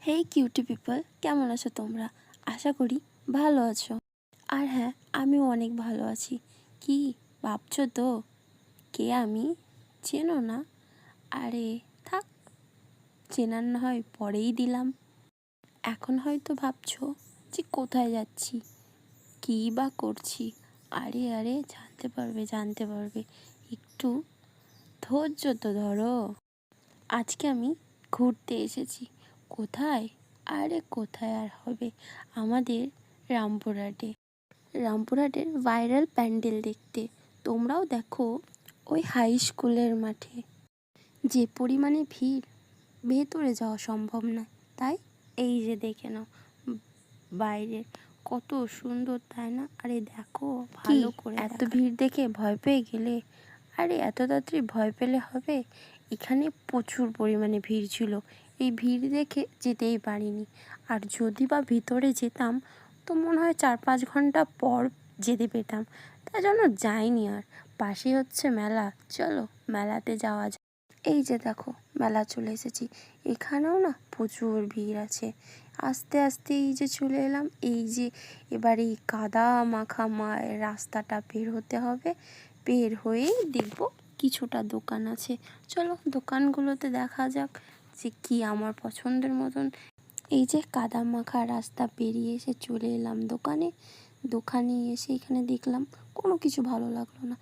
হেই cutie people, কেমন আছো তোমরা? আশা করি ভালো আছো। আর হ্যাঁ, আমিও অনেক ভালো আছি। কি ভাবছো তো কে আমি? চেনো না? আরে থাক, চেনার না হয় পরেই দিলাম। এখন হয়তো ভাবছো যে কোথায় যাচ্ছি, কী বা করছি। আরে আরে জানতে পারবে, একটু ধৈর্য তো ধরো। আজকে আমি ঘুরতে এসেছি। কোথায়? আরে কোথায় আর হবে, আমাদের রামপুরহাটের ভাইরাল প্যান্ডেল দেখতে। তোমরাও দেখো, ওই হাই স্কুলের মাঠে যে পরিমাণে ভিড়, ভেতরে যাওয়া সম্ভব না। তাই এই যে দেখে নাও, বাইরে কত সুন্দর, তাই না? আরে দেখো ভালো করে, এত ভিড় দেখে ভয় পেয়ে গেলে? আরে এত তাড়াতাড়ি ভয় পেলে হবে? এখানে প্রচুর পরিমাণে ভিড় ছিল। এই ভিড় দেখে যেতেই পারিনি। আর যদি বা ভিতরে যেতাম তো মনে হয় 4-5 ঘন্টা পর যেতে পেতাম। তাই জন্য যাইনি আর। পাশে হচ্ছে মেলা, চলো মেলাতে যাওয়া যায়। এই যে দেখো, মেলা চলে এসেছি। এখানেও না প্রচুর ভিড় আছে। আস্তে আস্তে এই যে চলে এলাম। এই যে এবার এই কাদা মাখা রাস্তাটা বের হতে হবে। বের হয়েই দেখবো কিছুটা দোকান আছে। চলো দোকানগুলোতে দেখা যাক যে কি আমার পছন্দের মতন। এই যে কাদা মাখা রাস্তা পেরিয়ে এসে চলে এলাম দোকানে এসে এখানে দেখলাম কোনো কিছু ভালো লাগলো না।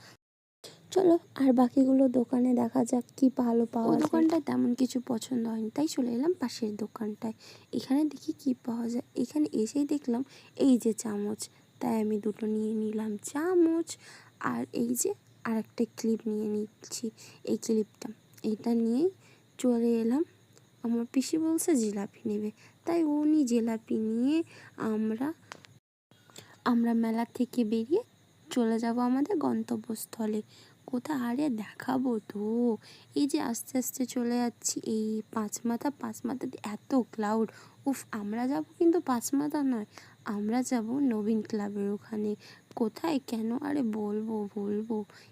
চলো আর বাকিগুলো দোকানে দেখা যাক কি ভালো পাওয়া যায়। দোকানটায় তেমন কিছু পছন্দ হয়নি, তাই চলে এলাম পাশের দোকানটায়। এখানে দেখি কি পাওয়া যায়। এখানে এসেই দেখলাম এই যে চামচ, তাই আমি দুটো নিয়ে নিলাম চামচ। আর এই যে আর একটা ক্লিপ নিয়ে নিচ্ছি, এই ক্লিপটা। এটা নিয়েই চলে এলাম। আমার পিসি বলছে জিলাপি নেবে, তাই উনি জিলাপি নিয়ে আমরা মেলা থেকে বেরিয়ে চলে যাব আমাদের গন্তব্যস্থলে। কোথায়? আরে দেখাবো তো। এই যে আস্তে আস্তে চলে যাচ্ছি, এই পাঁচমাথাতে এত ক্লাউড। উফ, আমরা যাব কিন্তু পাঁচমাথা নয়, আমরা যাব নবীন ক্লাবের ওখানে। কোথায়, কেন? আরে বলবো,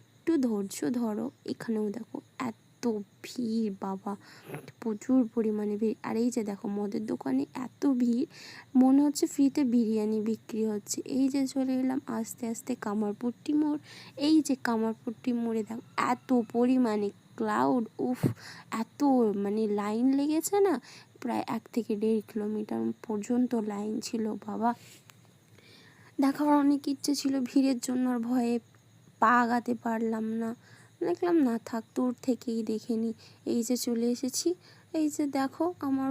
একটু ধৈর্য ধরো। এখানেও দেখো এত ভিড়, বাবা প্রচুর পরিমাণে ভিড়। আর এই যে দেখো মদের দোকানে এত ভিড়, মনে হচ্ছে ফ্রিতে বিরিয়ানি বিক্রি হচ্ছে। এই যে চলে এলাম আস্তে আস্তে কামারপট্টি মোড়। এই যে কামারপট্টি মোড়ে দেখো এত পরিমাণে ক্লাউড। উফ, এত লাইন লেগেছে না, প্রায় 1 থেকে 1.5 কিলোমিটার পর্যন্ত লাইন ছিল। বাবা, দেখার অনেক ইচ্ছে ছিল, ভিড়ের জন্য আর ভয়ে পা আগাতে পারলাম না। দেখলাম না থাক, দূর থেকেই দেখে নি। এই যে চলে এসেছি। এই যে দেখো আমার